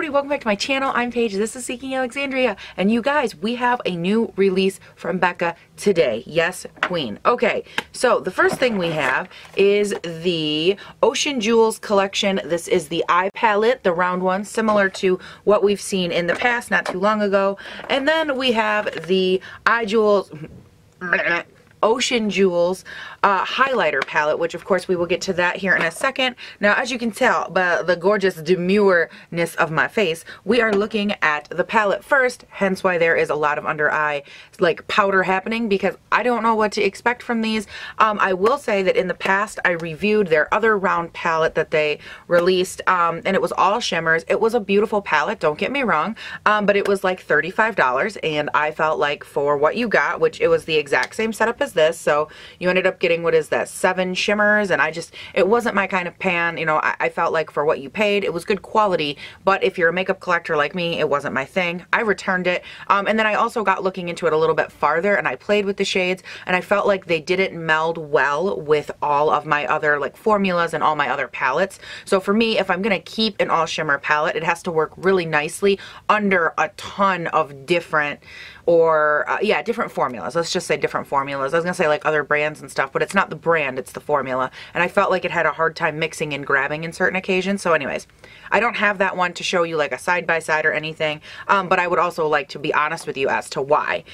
everybody, welcome back to my channel. I'm Paige, this is Seeking Alexandria, and you guys, we have a new release from Becca today. Yes, queen. Okay, so the first thing we have is the Ocean Jewels collection. This is the eye palette, the round one, similar to what we've seen in the past, not too long ago. And then we have the Eye Jewels... Ocean Jewels highlighter palette, which of course we will get to that here in a second. Now, as you can tell by the gorgeous demure-ness of my face, we are looking at the palette first, hence why there is a lot of under eye like powder happening, because I don't know what to expect from these. I will say that in the past I reviewed their other round palette that they released, and it was all shimmers. It was a beautiful palette, don't get me wrong, but it was like $35, and I felt like for what you got, which it was the exact same setup as this, so you ended up getting, what is that, 7 shimmers, and it wasn't my kind of pan. You know, I felt like for what you paid, it was good quality, but if you're a makeup collector like me, it wasn't my thing. I returned it, and then I also got looking into it a little bit farther, and I played with the shades, and I felt like they didn't meld well with all of my other like formulas and all my other palettes. So for me, if I'm gonna keep an all shimmer palette, it has to work really nicely under a ton of different different formulas. Let's just say different formulas. I was gonna say like other brands and stuff, but it's not the brand, it's the formula. And I felt like it had a hard time mixing and grabbing in certain occasions. So anyways, I don't have that one to show you like a side-by-side or anything, but I would also like to be honest with you as to why.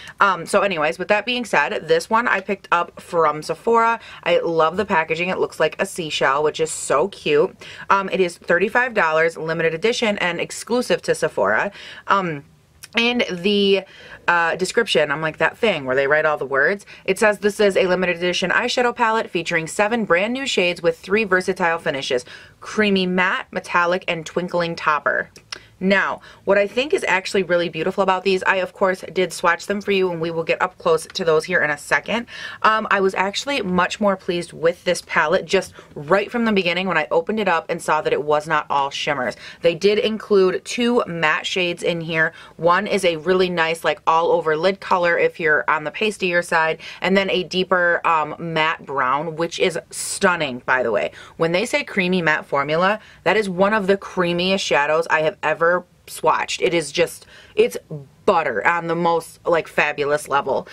So anyways, with that being said, this one I picked up from Sephora. I love the packaging. It looks like a seashell, which is so cute. It is $35, limited edition and exclusive to Sephora. In the description, I'm like that thing where they write all the words. It says this is a limited edition eyeshadow palette featuring 7 brand new shades with 3 versatile finishes: creamy matte, metallic, and twinkling topper. Now, what I think is actually really beautiful about these, I of course did swatch them for you, and we will get up close to those here in a second. I was actually much more pleased with this palette just right from the beginning when I opened it up and saw that it was not all shimmers. They did include 2 matte shades in here. One is a really nice like all over lid color if you're on the pastier side, and then a deeper matte brown, which is stunning, by the way. When they say creamy matte formula, that is one of the creamiest shadows I have ever swatched. It is just, it's butter on the most like fabulous level.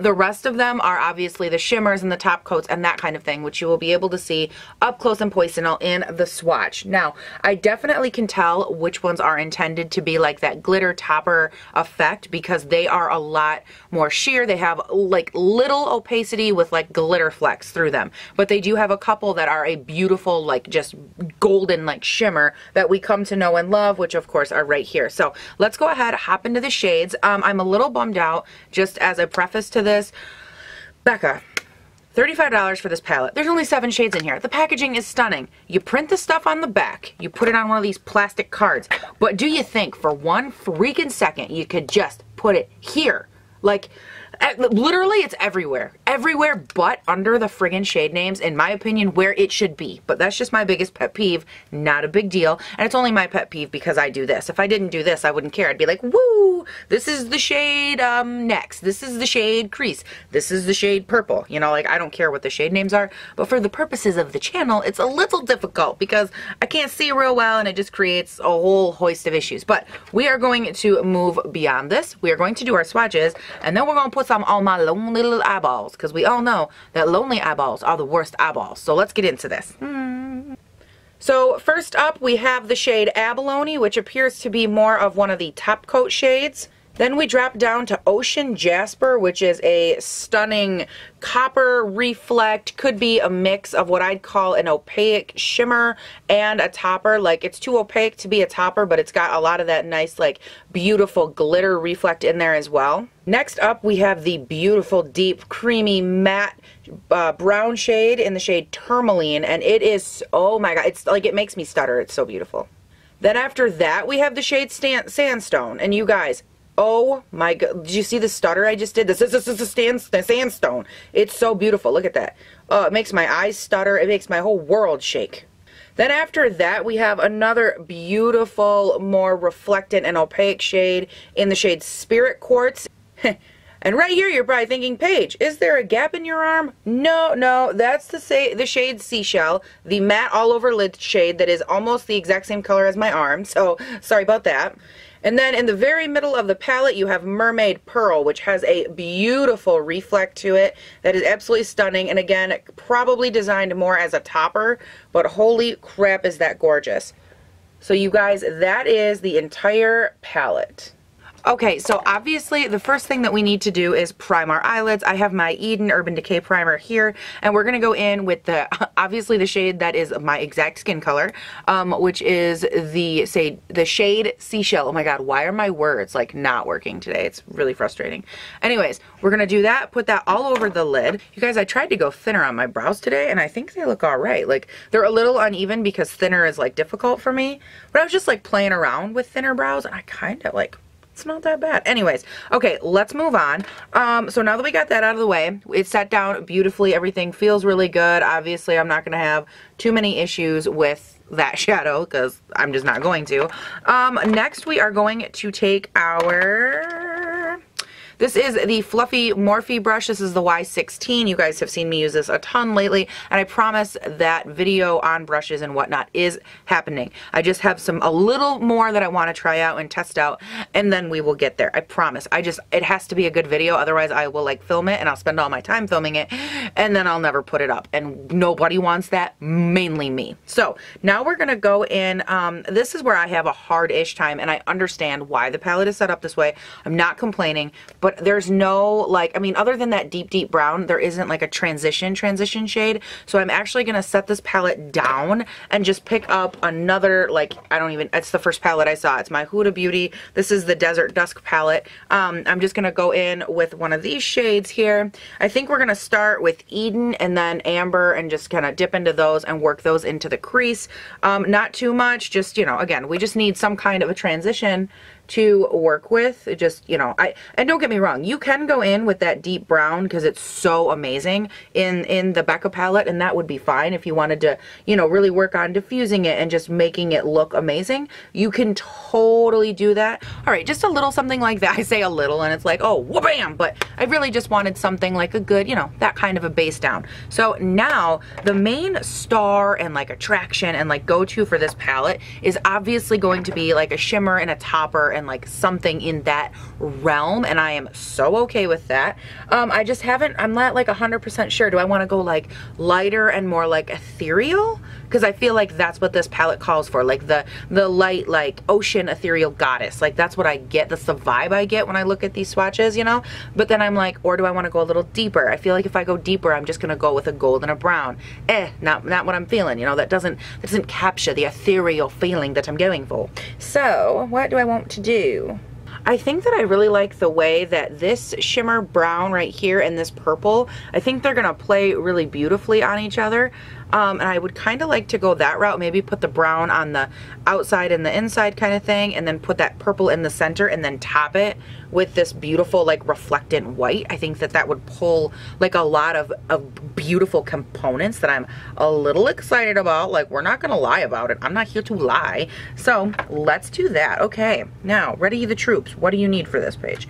The rest of them are obviously the shimmers and the top coats and that kind of thing, which you will be able to see up close and personal in the swatch. Now, I definitely can tell which ones are intended to be like that glitter topper effect, because they are a lot more sheer. They have like little opacity with like glitter flecks through them, but they do have a couple that are a beautiful like just golden like shimmer that we come to know and love, which of course are right here. So let's go ahead, hop into the shades. I'm a little bummed out, just as a preface to this. Becca, $35 for this palette. There's only 7 shades in here. The packaging is stunning. You print the stuff on the back, you put it on one of these plastic cards, but do you think for one freaking second you could just put it here? Like, literally it's everywhere. Everywhere but under the friggin' shade names, in my opinion, where it should be. But that's just my biggest pet peeve. Not a big deal. And it's only my pet peeve because I do this. If I didn't do this, I wouldn't care. I'd be like, woo, this is the shade next. This is the shade crease. This is the shade purple. You know, like, I don't care what the shade names are. But for the purposes of the channel, it's a little difficult because I can't see real well and it just creates a whole host of issues. But we are going to move beyond this. We are going to do our swatches, and then we're going to put some on my lonely little eyeballs, because we all know that lonely eyeballs are the worst eyeballs. So let's get into this. So first up, we have the shade Abalone, which appears to be more of one of the top coat shades. Then we drop down to Ocean Jasper, which is a stunning copper reflect, could be a mix of what I'd call an opaque shimmer and a topper. Like, it's too opaque to be a topper, but it's got a lot of that nice, like, beautiful glitter reflect in there as well. Next up, we have the beautiful, deep, creamy, matte brown shade in the shade Tourmaline, and it is, oh my god, it's like, it makes me stutter. It's so beautiful. Then after that, we have the shade Sandstone, and you guys, oh my god, did you see the stutter I just did? This is a sandstone. It's so beautiful. Look at that. Oh, it makes my eyes stutter. It makes my whole world shake. Then after that, we have another beautiful, more reflectant and opaque shade in the shade Spirit Quartz. And right here, you're probably thinking, Paige, is there a gap in your arm? No, no, that's the shade Seashell, the matte all over lid shade that is almost the exact same color as my arm, so sorry about that. And then in the very middle of the palette, you have Mermaid Pearl, which has a beautiful reflect to it that is absolutely stunning. And again, probably designed more as a topper, but holy crap is that gorgeous. So you guys, that is the entire palette. Okay, so obviously the first thing that we need to do is prime our eyelids. I have my Eden Urban Decay primer here, and we're going to go in with the, obviously the shade that is my exact skin color, which is the shade Seashell. Oh my god, why are my words like not working today? It's really frustrating. Anyways, we're going to do that, put that all over the lid. You guys, I tried to go thinner on my brows today, and I think they look alright. Like, they're a little uneven because thinner is like difficult for me, but I was just like playing around with thinner brows, and I kind of like, it's not that bad. Anyways, okay, let's move on. So now that we got that out of the way, it's set down beautifully. Everything feels really good. Obviously, I'm not going to have too many issues with that shadow because I'm just not going to. Next, we are going to take our... This is the Fluffy Morphe brush. This is the Y16. You guys have seen me use this a ton lately, and I promise that video on brushes and whatnot is happening. I just have a little more that I want to try out and test out, and then we will get there. I promise. It has to be a good video, otherwise I will like film it and I'll spend all my time filming it, and then I'll never put it up, and nobody wants that, mainly me. So now we're gonna go in. This is where I have a hard-ish time, and I understand why the palette is set up this way. I'm not complaining, but there's no, like, I mean, other than that deep brown, there isn't like a transition shade. So I'm actually going to set this palette down and just pick up another, like, it's the first palette I saw. It's my Huda Beauty. This is the Desert Dusk palette. I'm just going to go in with one of these shades here. I think we're going to start with Eden and then Amber and just kind of dip into those and work those into the crease. Not too much, just, you know, again, we just need some kind of a transition to work with. It just, you know, and don't get me wrong, you can go in with that deep brown because it's so amazing in the Becca palette, and that would be fine if you wanted to, you know, really work on diffusing it and just making it look amazing. You can totally do that. All right, just a little something like that. I say a little and it's like, oh, wha-bam, but I really just wanted something like a good, you know, that kind of a base down. So now the main star and like attraction and like go-to for this palette is obviously going to be like a shimmer and a topper and like something in that realm, and I am so okay with that. I just haven't, I'm not like 100% sure. Do I want to go like lighter and more like ethereal? Because I feel like that's what this palette calls for, like the light, like ocean ethereal goddess. Like that's what I get, that's the vibe I get when I look at these swatches, you know? But then I'm like, or do I want to go a little deeper? I feel like if I go deeper, I'm just gonna go with a gold and a brown. Not what I'm feeling, you know? That doesn't capture the ethereal feeling that I'm going for. So what do I want to do? I think that I really like the way that this shimmer brown right here and this purple, I think they're gonna play really beautifully on each other. And I would kind of like to go that route, maybe put the brown on the outside and the inside kind of thing, and then put that purple in the center and then top it with this beautiful like reflectant white. I think that would pull like a lot of beautiful components that I'm a little excited about. Like, we're not gonna lie about it. I'm not here to lie. So let's do that. Okay, now ready the troops. What do you need for this page?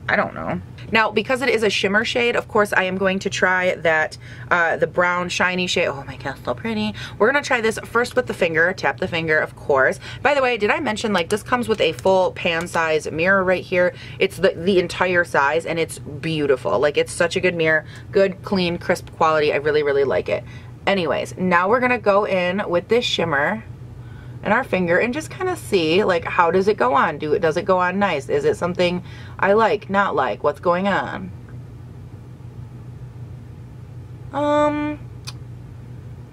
I don't know. Now, because it is a shimmer shade, of course, I am going to try that, the brown shiny shade. Oh my god, so pretty. We're gonna try this first with the finger, tap the finger, of course. By the way, did I mention, like, this comes with a full pan size mirror right here. It's the entire size, and it's beautiful. Like, it's such a good mirror, good, clean, crisp quality. I really, really like it. Anyways, now we're gonna go in with this shimmer and our finger and just kind of see, like, how does it go on? Does it go on nice? Is it something I like, not like? What's going on?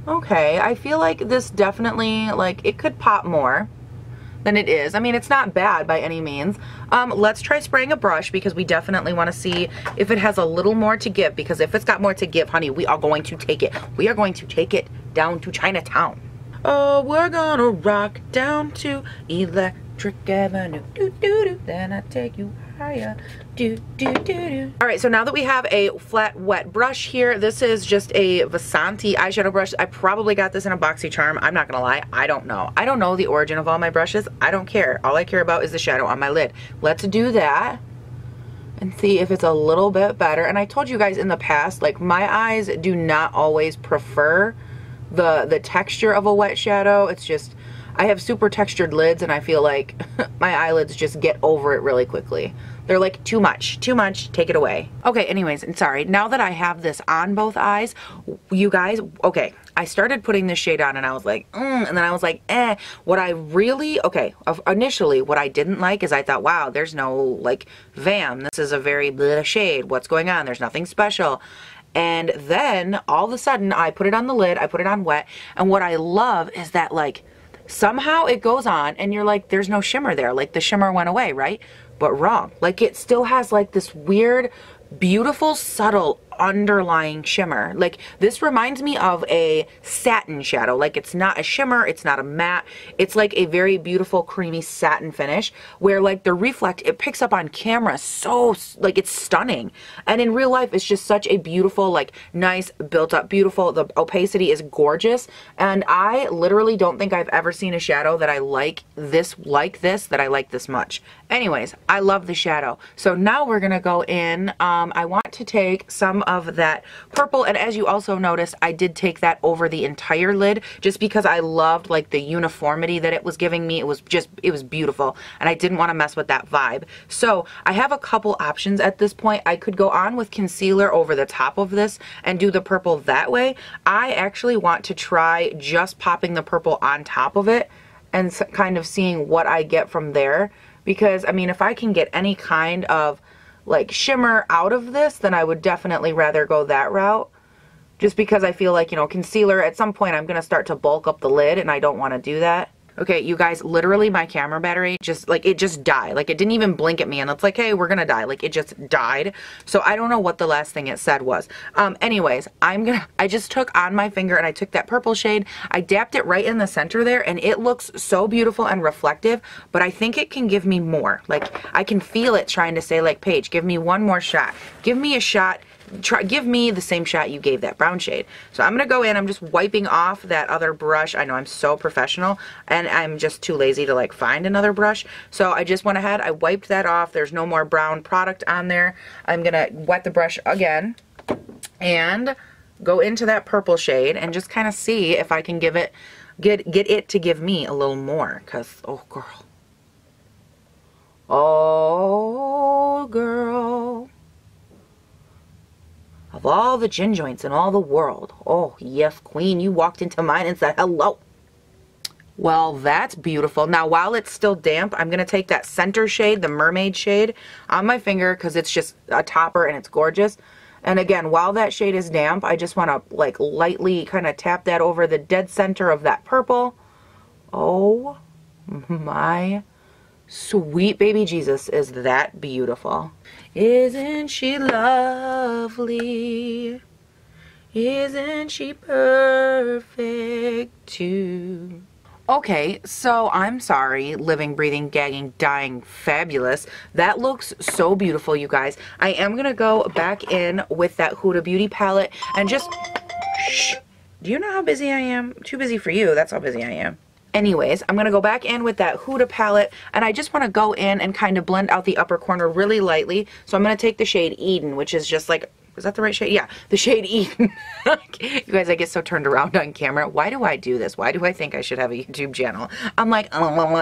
Okay, I feel like this definitely, like, it could pop more than it is. I mean, it's not bad by any means. Let's try spraying a brush because we definitely want to see if it has a little more to give, because if it's got more to give, honey, we are going to take it. We are going to take it down to Chinatown. Oh, we're gonna rock down to Electric Avenue. Do do do. Then I take you higher. Do do do do. All right, so now that we have a flat, wet brush here, this is just a Vasanti eyeshadow brush. I probably got this in a BoxyCharm. I'm not gonna lie, I don't know. I don't know the origin of all my brushes. I don't care. All I care about is the shadow on my lid. Let's do that. and see if it's a little bit better. And I told you guys in the past, like my eyes do not always prefer the texture of a wet shadow. It's just, I have super textured lids and I feel like my eyelids just get over it really quickly. They're like, too much, take it away. Okay, anyways, and sorry, now that I have this on both eyes, you guys, okay, I started putting this shade on and I was like, and then I was like, eh. What I really, okay, initially what I didn't like is I thought, wow, there's no like Vam. This is a very bleh shade. What's going on? There's nothing special. And then all of a sudden I put it on the lid, I put it on wet, and what I love is that like somehow it goes on and you're like, there's no shimmer there. Like the shimmer went away, right? But wrong. Like it still has like this weird, beautiful, subtle underlying shimmer. Like this reminds me of a satin shadow. Like it's not a shimmer, it's not a matte, it's like a very beautiful creamy satin finish where like the reflect, it picks up on camera so like it's stunning, and in real life it's just such a beautiful, like nice built up beautiful. The opacity is gorgeous, and I literally don't think I've ever seen a shadow that I like this that I like this much. Anyways, I love the shadow. So now we're gonna go in, I want to take some of that purple, and as you also noticed, I did take that over the entire lid just because I loved like the uniformity that it was giving me. It was beautiful, and I didn't want to mess with that vibe. So I have a couple options at this point. I could go on with concealer over the top of this and do the purple that way. I actually want to try just popping the purple on top of it and kind of seeing what I get from there, because I mean, if I can get any kind of like shimmer out of this, then I would definitely rather go that route, just because I feel like, you know, concealer at some point I'm gonna start to bulk up the lid and I don't want to do that. Okay, you guys, literally my camera battery just like, it just died. Like it didn't even blink at me and it's like, hey, we're gonna die. Like it just died. So I don't know what the last thing it said was. Anyways, I just took on my finger and I took that purple shade, I dapped it right in the center there, and it looks so beautiful and reflective, but I think it can give me more. Like I can feel it trying to say like, Paige, give me one more shot. Give me a shot. Give me the same shot you gave that brown shade. So I'm gonna go in, I'm just wiping off that other brush. I know I'm so professional and I'm just too lazy to like find another brush. So I just went ahead, I wiped that off. There's no more brown product on there. I'm gonna wet the brush again and go into that purple shade and just kind of see if I can get it to give me a little more, because oh girl. Oh girl. Of all the gin joints in all the world, oh yes, queen, you walked into mine and said hello. Well, that's beautiful. Now, while it's still damp, I'm going to take that center shade, the mermaid shade, on my finger because it's just a topper and it's gorgeous. And again, while that shade is damp, I just want to like lightly kind of tap that over the dead center of that purple. Oh my sweet baby Jesus, is that beautiful. Isn't she lovely? Isn't she perfect too? Okay, so I'm sorry, living, breathing, gagging, dying, fabulous. That looks so beautiful, you guys. I am gonna go back in with that Huda Beauty palette and just, shh. Do you know how busy I am? Too busy for you, that's how busy I am. Anyways, I'm going to go back in with that Huda palette, and I just want to go in and kind of blend out the upper corner really lightly. So I'm going to take the shade Eden, which is just like, is that the right shade? Yeah, the shade Eden. You guys, I get so turned around on camera. Why do I do this? Why do I think I should have a YouTube channel? I'm like,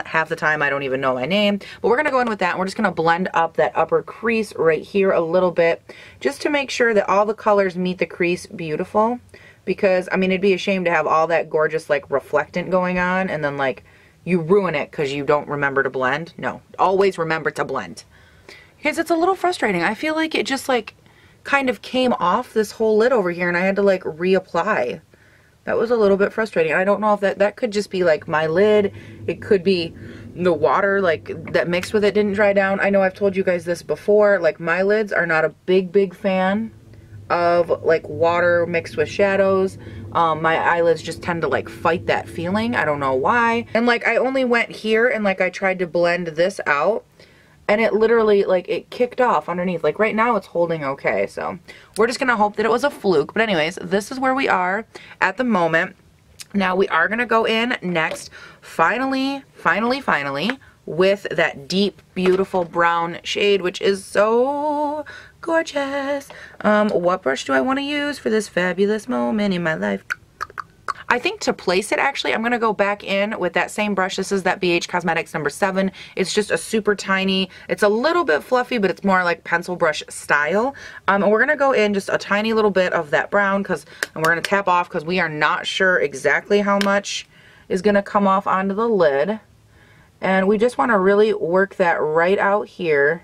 half the time I don't even know my name. But we're going to go in with that, and we're just going to blend up that upper crease right here a little bit, just to make sure that all the colors meet the crease beautiful. Because, I mean, it'd be a shame to have all that gorgeous, like, reflectant going on and then, like, you ruin it because you don't remember to blend. No, always remember to blend. Because it's a little frustrating. I feel like it just, like, kind of came off this whole lid over here and I had to, like, reapply. That was a little bit frustrating. I don't know if that could just be, like, my lid. It could be the water, like, that mixed with it didn't dry down. I know I've told you guys this before. Like, my lids are not a big fan of like water mixed with shadows. My eyelids just tend to like fight that feeling. I don't know why. And like I only went here and like I tried to blend this out and it literally like it kicked off underneath. Like right now it's holding okay. So we're just gonna hope that it was a fluke. But anyways, this is where we are at the moment. Now we are gonna go in next, finally, with that deep, beautiful brown shade, which is so gorgeous. What brush do I want to use for this fabulous moment in my life? I think to place it, actually, I'm going to go back in with that same brush. This is that BH Cosmetics number 7. It's just a super tiny, it's a little bit fluffy, but it's more like pencil brush style. And we're going to go in just a tiny little bit of that brown, and we're going to tap off because we are not sure exactly how much is going to come off onto the lid. And we just want to really work that right out here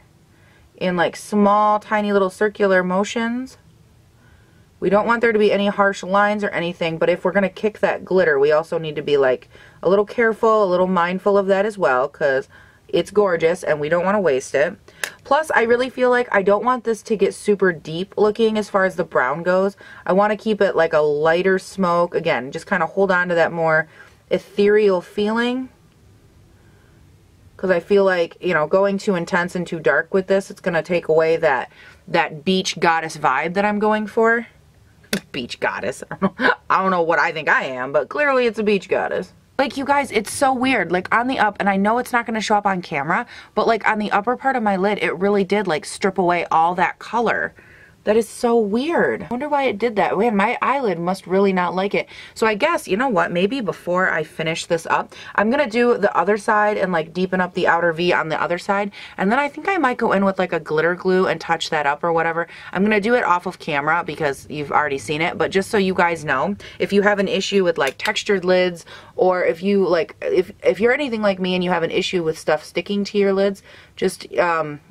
in like small, tiny little circular motions. We don't want there to be any harsh lines or anything, but if we're going to kick that glitter, we also need to be like a little careful, a little mindful of that as well, because it's gorgeous and we don't want to waste it. Plus, I really feel like I don't want this to get super deep looking as far as the brown goes. I want to keep it like a lighter smoke. Again, just kind of hold on to that more ethereal feeling. Because I feel like, you know, going too intense and too dark with this, it's going to take away that beach goddess vibe that I'm going for. Beach goddess. I don't know what I think I am, but clearly it's a beach goddess. Like, you guys, it's so weird. Like, on the up, and I know it's not going to show up on camera, but like on the upper part of my lid, it really did like strip away all that color. That is so weird. I wonder why it did that. Man, my eyelid must really not like it. So I guess, you know what, maybe before I finish this up, I'm gonna do the other side and like deepen up the outer V on the other side. And then I think I might go in with like a glitter glue and touch that up or whatever. I'm gonna do it off of camera because you've already seen it, but just so you guys know, if you have an issue with like textured lids, or if you like, if you're anything like me and you have an issue with stuff sticking to your lids, just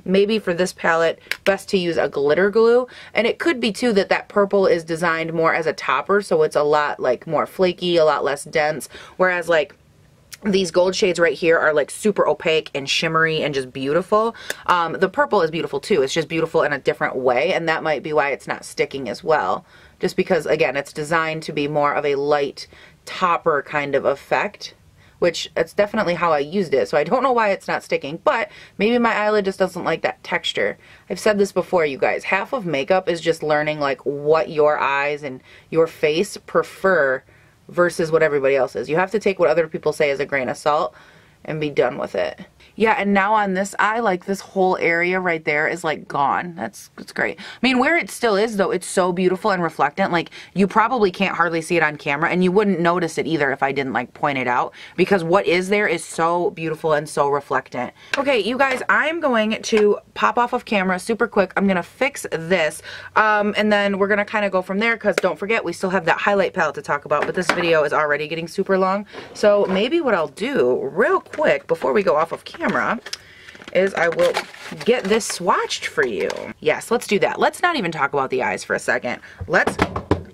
maybe for this palette, best to use a glitter glue. And it could be too that that purple is designed more as a topper, so it's a lot like more flaky, a lot less dense, whereas like these gold shades right here are like super opaque and shimmery and just beautiful. The purple is beautiful too, it's just beautiful in a different way, and that might be why it's not sticking as well, just because again it's designed to be more of a light topper kind of effect, which it's definitely how I used it, so I don't know why it's not sticking, but maybe my eyelid just doesn't like that texture. I've said this before, you guys, half of makeup is just learning like what your eyes and your face prefer versus what everybody else is. You have to take what other people say as a grain of salt and be done with it. Yeah, and now on this eye, like this whole area right there is like gone. That's great. I mean, where it still is though, it's so beautiful and reflectant. Like you probably can't hardly see it on camera, and you wouldn't notice it either if I didn't like point it out, because what is there is so beautiful and so reflectant. Okay, you guys, I'm going to pop off of camera super quick. I'm gonna fix this, and then we're gonna kind of go from there, because don't forget, we still have that highlight palette to talk about, but this video is already getting super long. So maybe what I'll do real quick before we go off of camera is I will get this swatched for you. Yes, let's do that. Let's not even talk about the eyes for a second. I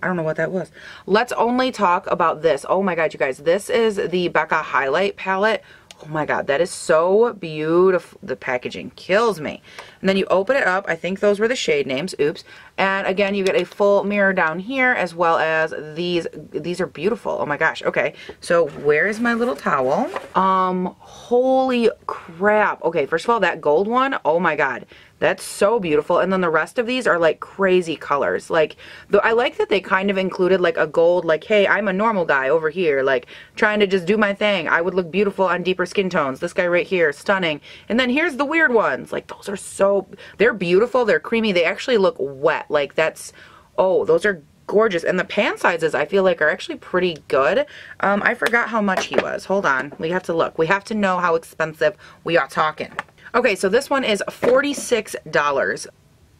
don't know what that was. Let's only talk about this. Oh my god, you guys, this is the Becca highlight palette. Oh my god, that is so beautiful. The packaging kills me. And then you open it up. I think those were the shade names. Oops. And again, you get a full mirror down here, as well as these. These are beautiful. Oh my gosh. Okay. So where is my little towel? Holy crap. Okay, first of all, that gold one. Oh my god. That's so beautiful. And then the rest of these are like crazy colors. Like, I like that they kind of included like a gold, like, hey, I'm a normal guy over here, like trying to just do my thing. I would look beautiful on deeper skin tones. This guy right here, stunning. And then here's the weird ones. Like, those are so, they're beautiful. They're creamy. They actually look wet. Like, that's, oh, those are gorgeous. And the pan sizes I feel like are actually pretty good. I forgot how much he was. Hold on. We have to look. We have to know how expensive we are talking. Okay, so this one is $46.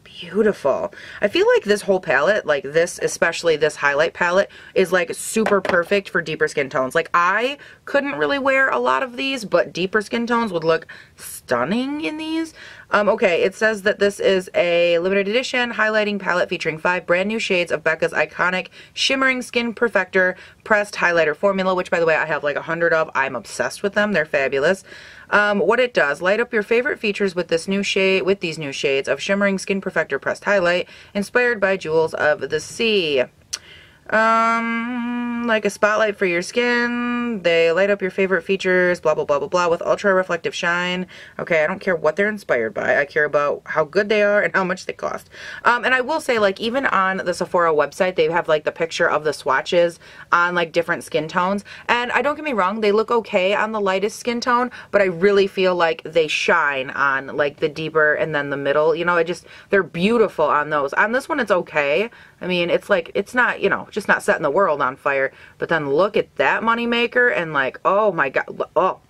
Beautiful. I feel like this whole palette, like this, especially this highlight palette, is like super perfect for deeper skin tones. Like, I couldn't really wear a lot of these, but deeper skin tones would look stunning in these. Okay, it says that this is a limited edition highlighting palette featuring 5 brand new shades of Becca's iconic Shimmering Skin Perfector pressed highlighter formula, which by the way I have like 100 of. I'm obsessed with them. They're fabulous. What it does, light up your favorite features with this new shade, with these new shades of Shimmering Skin Perfector pressed highlight inspired by Jewels of the Sea. Like a spotlight for your skin. They light up your favorite features, blah, blah, blah, blah, blah, with ultra reflective shine. Okay, I don't care what they're inspired by. I care about how good they are and how much they cost. And I will say, like, even on the Sephora website, they have like the picture of the swatches on like different skin tones. And I don't get me wrong, they look okay on the lightest skin tone, but I really feel like they shine on like the deeper and then the middle. You know, they're beautiful on those. On this one, it's okay. I mean, it's like, it's not, you know, just not setting the world on fire. But then look at that moneymaker and like, oh my God, oh,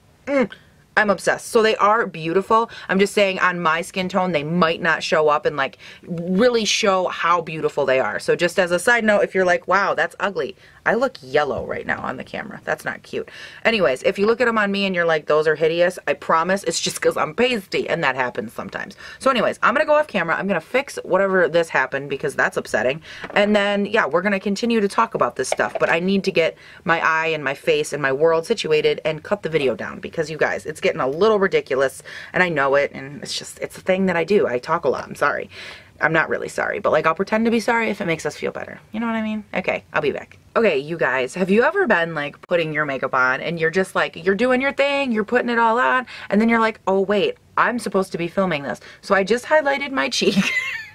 I'm obsessed. So they are beautiful. I'm just saying on my skin tone, they might not show up and like really show how beautiful they are. So just as a side note, if you're like, wow, that's ugly. I look yellow right now on the camera. That's not cute. Anyways, if you look at them on me and you're like, those are hideous, I promise it's just because I'm pasty, and that happens sometimes. So anyways, I'm going to go off camera. I'm going to fix whatever this happened because that's upsetting. And then, yeah, we're going to continue to talk about this stuff, but I need to get my eye and my face and my world situated and cut the video down because you guys, it's getting a little ridiculous and I know it, and it's a thing that I do. I talk a lot. I'm sorry. I'm not really sorry, but like I'll pretend to be sorry if it makes us feel better. You know what I mean? Okay, I'll be back. Okay, you guys, have you ever been like putting your makeup on and you're just like, you're doing your thing, you're putting it all on, and then you're like, oh wait, I'm supposed to be filming this. So I just highlighted my cheek.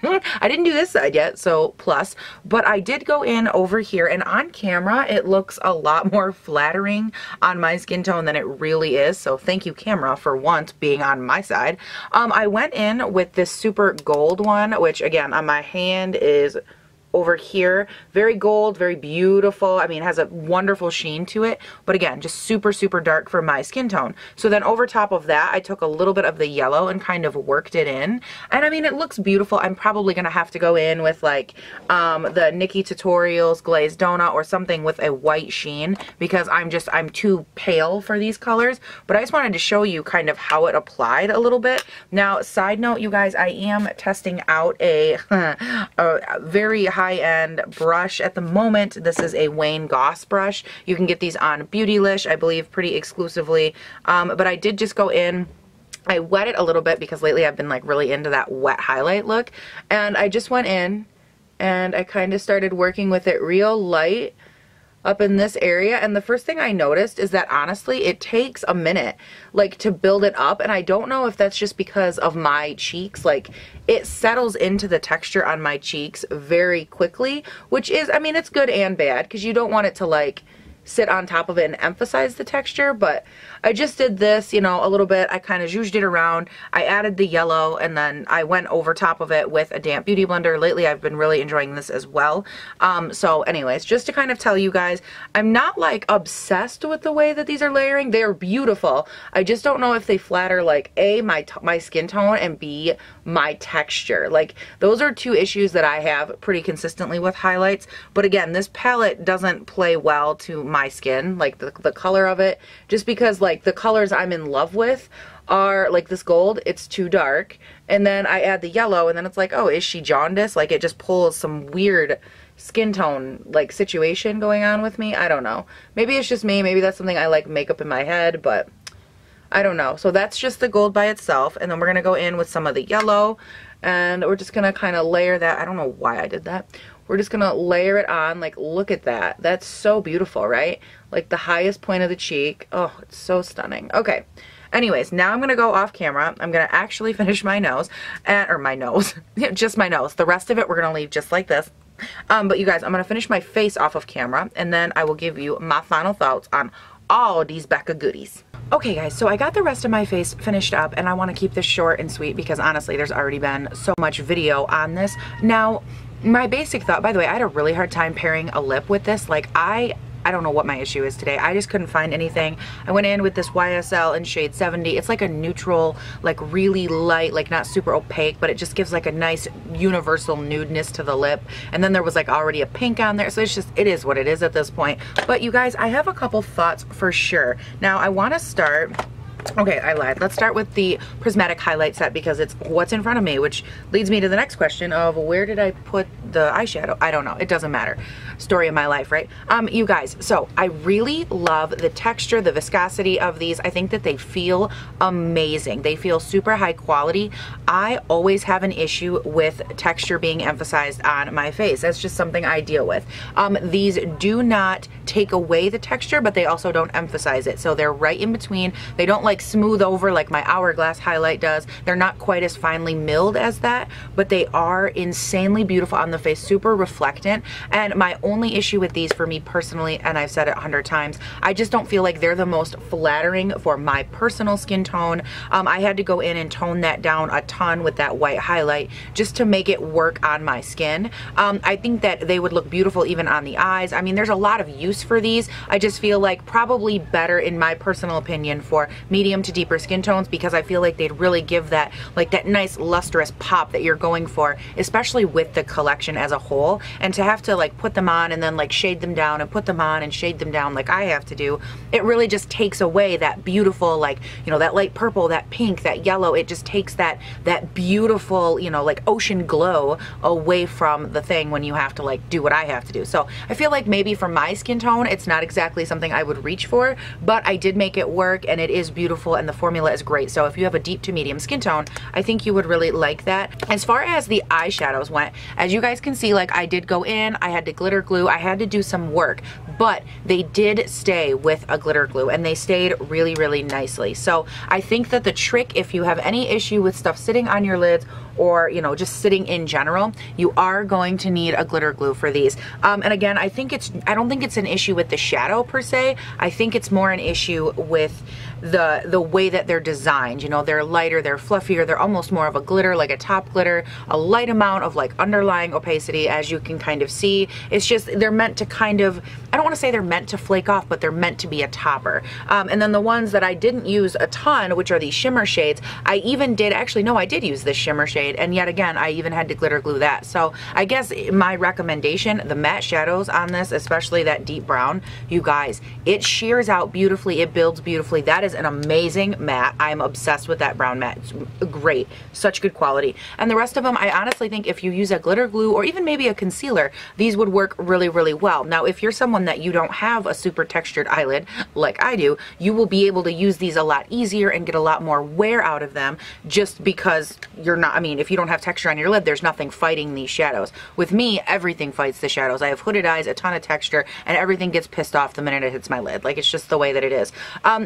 I didn't do this side yet, so plus, but I did go in over here, and on camera it looks a lot more flattering on my skin tone than it really is, so thank you camera for once being on my side. I went in with this super gold one, which again on my hand is over here. Very gold, very beautiful. I mean, it has a wonderful sheen to it, but again, just super, super dark for my skin tone. So then over top of that, I took a little bit of the yellow and kind of worked it in. And I mean, it looks beautiful. I'm probably gonna have to go in with like the Nikki Tutorials Glazed Donut or something with a white sheen because I'm too pale for these colors. But I just wanted to show you kind of how it applied a little bit. Now, side note, you guys, I am testing out a very high-end brush at the moment. This is a Wayne Goss brush. You can get these on Beautylish, I believe, pretty exclusively. But I did just go in. I wet it a little bit because lately I've been like really into that wet highlight look. And I just went in and I kind of started working with it real light up in this area, and the first thing I noticed is that honestly it takes a minute like to build it up, and I don't know if that's just because of my cheeks. Like it settles into the texture on my cheeks very quickly, which is, I mean, it's good and bad because you don't want it to like sit on top of it and emphasize the texture. But I just did this, you know, a little bit. I kind of zhuzhed it around. I added the yellow and then I went over top of it with a damp beauty blender. Lately I've been really enjoying this as well. So anyways, just to kind of tell you guys, I'm not like obsessed with the way that these are layering. They're beautiful. I just don't know if they flatter like A, my skin tone, and B, my texture. Like those are two issues that I have pretty consistently with highlights. But again, this palette doesn't play well to my skin, like the color of it, just because like the colors I'm in love with are like this gold, it's too dark, and then I add the yellow and then it's like, oh, is she jaundiced? Like it just pulls some weird skin tone like situation going on with me. I don't know, maybe it's just me, maybe that's something I like makeup in my head, but I don't know. So that's just the gold by itself, and then we're gonna go in with some of the yellow and we're just gonna kind of layer that. I don't know why I did that. We're just gonna layer it on. Like, look at that. That's so beautiful, right? Like the highest point of the cheek. Oh, it's so stunning. Okay. Anyways, now I'm gonna go off camera. I'm gonna actually finish my nose, or my nose, just my nose. The rest of it we're gonna leave just like this. But you guys, I'm gonna finish my face off of camera, and then I will give you my final thoughts on all these Becca goodies. Okay guys, so I got the rest of my face finished up, and I want to keep this short and sweet because honestly there's already been so much video on this. Now, my basic thought, by the way, I had a really hard time pairing a lip with this. Like I don't know what my issue is today. I just couldn't find anything. I went in with this YSL in shade 70. It's like a neutral, like really light, like not super opaque, but it just gives like a nice universal nudeness to the lip. And then there was like already a pink on there. So it's just, it is what it is at this point. But you guys, I have a couple thoughts for sure. Now I want to start, okay, I lied. Let's start with the prismatic highlight set because it's what's in front of me, which leads me to the next question of where did I put the eyeshadow? I don't know. It doesn't matter. story of my life, right? You guys, so I really love the texture, the viscosity of these. I think that they feel amazing. They feel super high quality. I always have an issue with texture being emphasized on my face. That's just something I deal with. These do not take away the texture, but they also don't emphasize it. So they're right in between. They don't like smooth over like my Hourglass highlight does. They're not quite as finely milled as that, but they are insanely beautiful on the face, super reflectant. And my only issue with these for me personally, and I've said it 100 times, I just don't feel like they're the most flattering for my personal skin tone. I had to go in and tone that down a ton with that white highlight just to make it work on my skin. I think that they would look beautiful even on the eyes. I mean, there's a lot of use for these. I just feel like probably better, in my personal opinion, for medium to deeper skin tones, because I feel like they'd really give that, like that nice lustrous pop that you're going for, especially with the collection as a whole. And to have to like put them on and then like shade them down and put them on and shade them down like I have to do, it really just takes away that beautiful, like, you know, that light purple, that pink, that yellow. It just takes that beautiful, you know, like ocean glow away from the thing when you have to like do what I have to do. So I feel like maybe for my skin tone, it's not exactly something I would reach for, but I did make it work and it is beautiful and the formula is great. So if you have a deep to medium skin tone, I think you would really like that. As far as the eyeshadows went, as you guys can see, like I did go in, I had to glitter glue, I had to do some work, but they did stay with a glitter glue and they stayed really, really nicely. So I think that the trick, if you have any issue with stuff sitting on your lids or, you know, just sitting in general, you are going to need a glitter glue for these. And again, I don't think it's an issue with the shadow per se. I think it's more an issue with the way that they're designed. You know, they're lighter, they're fluffier, they're almost more of a glitter, like a top glitter, a light amount of like underlying opacity, as you can kind of see. It's just, they're meant to kind of, I don't want to say they're meant to flake off, but they're meant to be a topper. And then the ones that I didn't use a ton, which are these shimmer shades, I even did, actually no, I did use this shimmer shade, and yet again, I even had to glitter glue that. So I guess my recommendation, the matte shadows on this, especially that deep brown, you guys, it shears out beautifully, it builds beautifully. That is an amazing matte. I'm obsessed with that brown matte. It's great, such good quality. And the rest of them, I honestly think if you use a glitter glue or even maybe a concealer, these would work really, really well. Now, if you're someone that you don't have a super textured eyelid like I do, you will be able to use these a lot easier and get a lot more wear out of them, just because you're not, I mean, if you don't have texture on your lid, there's nothing fighting these shadows. With me, everything fights the shadows. I have hooded eyes, a ton of texture, and everything gets pissed off the minute it hits my lid. Like, it's just the way that it is.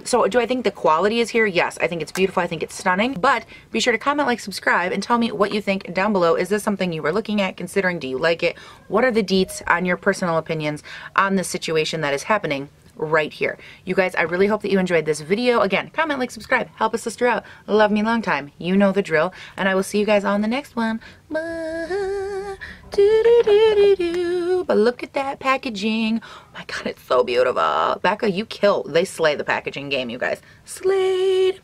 So do I think the quality is here? Yes, I think it's beautiful. I think it's stunning, but be sure to comment, like, subscribe, and tell me what you think down below. Is this something you were looking at, considering? Do you like it? What are the deets on your personal opinions on this situation that is happening right here? You guys, I really hope that you enjoyed this video. Again, comment, like, subscribe, help a sister out. Love me long time. You know the drill, and I will see you guys on the next one. Bye. But look at that packaging. Oh my god, it's so beautiful. Becca, you kill. They slay the packaging game, you guys. Slayed.